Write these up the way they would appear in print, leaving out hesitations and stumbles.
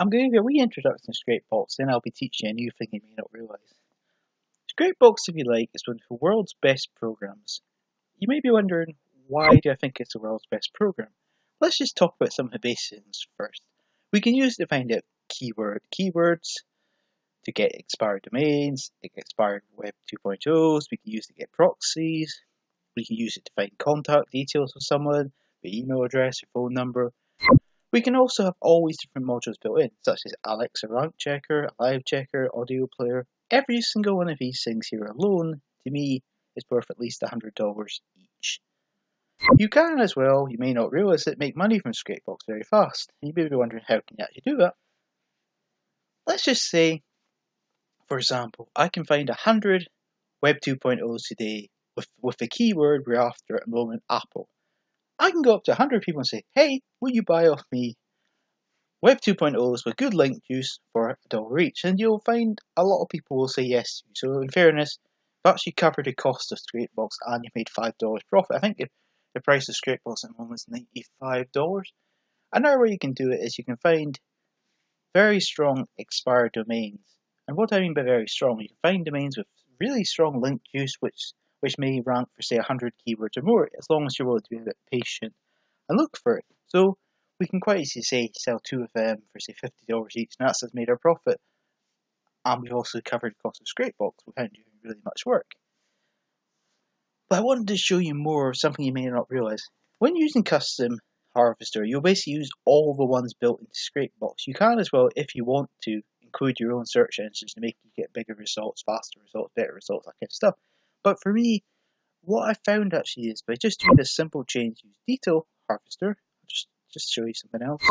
I'm going to give you a wee introduction to Scrapebox, then I'll be teaching you a new thing you may not realise. Scrapebox, if you like, is one of the world's best programs. You may be wondering, why do I think it's the world's best program? Let's just talk about some of the basics first. We can use it to find out keywords, to get expired domains, expired Web 2.0s, we can use it to get proxies, we can use it to find contact details of someone, their email address, their phone number. We can also have all these different modules built in, such as Alexa Rank Checker, a Live Checker, Audio Player. Every single one of these things here alone, to me, is worth at least $100 each. You can as well, you may not realise it, make money from Scrapebox very fast. You may be wondering how can you actually do that. Let's just say, for example, I can find 100 Web 2.0s today with the keyword we're after at the moment, Apple. I can go up to 100 people and say, hey, will you buy off me Web 2.0s with good link juice for $1 each? And you'll find a lot of people will say yes. So in fairness, you've actually covered the cost of Scrapebox and you've made $5 profit. I think the price of Scrapebox at the moment is $95. Another way you can do it is you can find very strong expired domains. And what I mean by very strong, you can find domains with really strong link juice which may rank for say 100 keywords or more, as long as you're willing to be a bit patient and look for it. So we can quite easily say sell 2 of them for say $50 each, and that's made our profit. And we've also covered the cost of Scrapebox without doing really much work. But I wanted to show you more of something you may not realise. When using custom harvester, you'll basically use all the ones built into Scrapebox. You can as well, if you want to, include your own search engines to make you get bigger results, faster results, better results, that kind of stuff. But for me, what I found actually is by just doing this simple change, use detail harvester, just show you something else,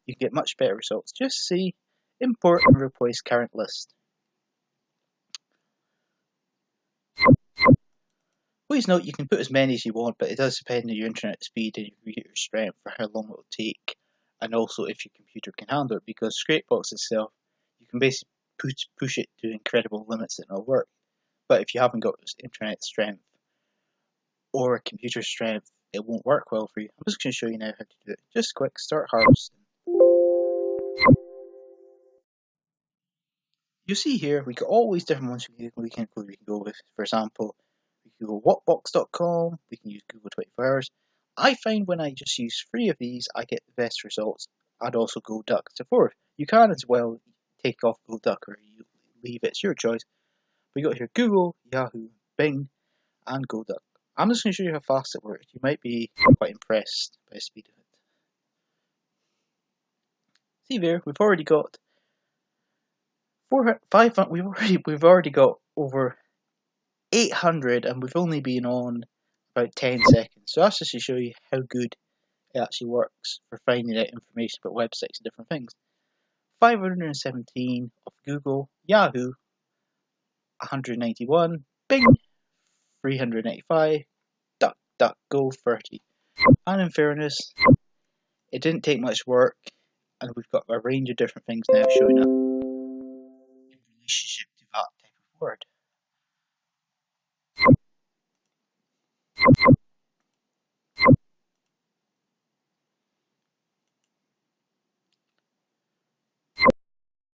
you can get much better results. Just say import and replace current list. Please note you can put as many as you want, but it does depend on your internet speed and your computer strength for how long it will take, and also if your computer can handle it, because Scrapebox itself, you can basically push it to incredible limits and it'll work. But if you haven't got internet strength or computer strength, it won't work well for you. I'm just going to show you now how to do it. Just quick, start harvesting. You see here, we got all these different ones we can include. We can go with, for example, we can go whatbox.com, we can use Google 24 hours. I find when I just use 3 of these, I get the best results. I'd also go duck to 4. You can as well take off Go Duck or you leave it, it's your choice. We got here Google, Yahoo, Bing, and Go Duck. I'm just going to show you how fast it works. You might be quite impressed by the speed of it. See there, we've already got we've already got over 800, and we've only been on about 10 seconds. So that's just to show you how good it actually works for finding out information about websites and different things. 517 of Google, Yahoo 191, Bing 395, DuckDuckGo 30. And in fairness, it didn't take much work, and we've got a range of different things now showing up in relationship to that type of word.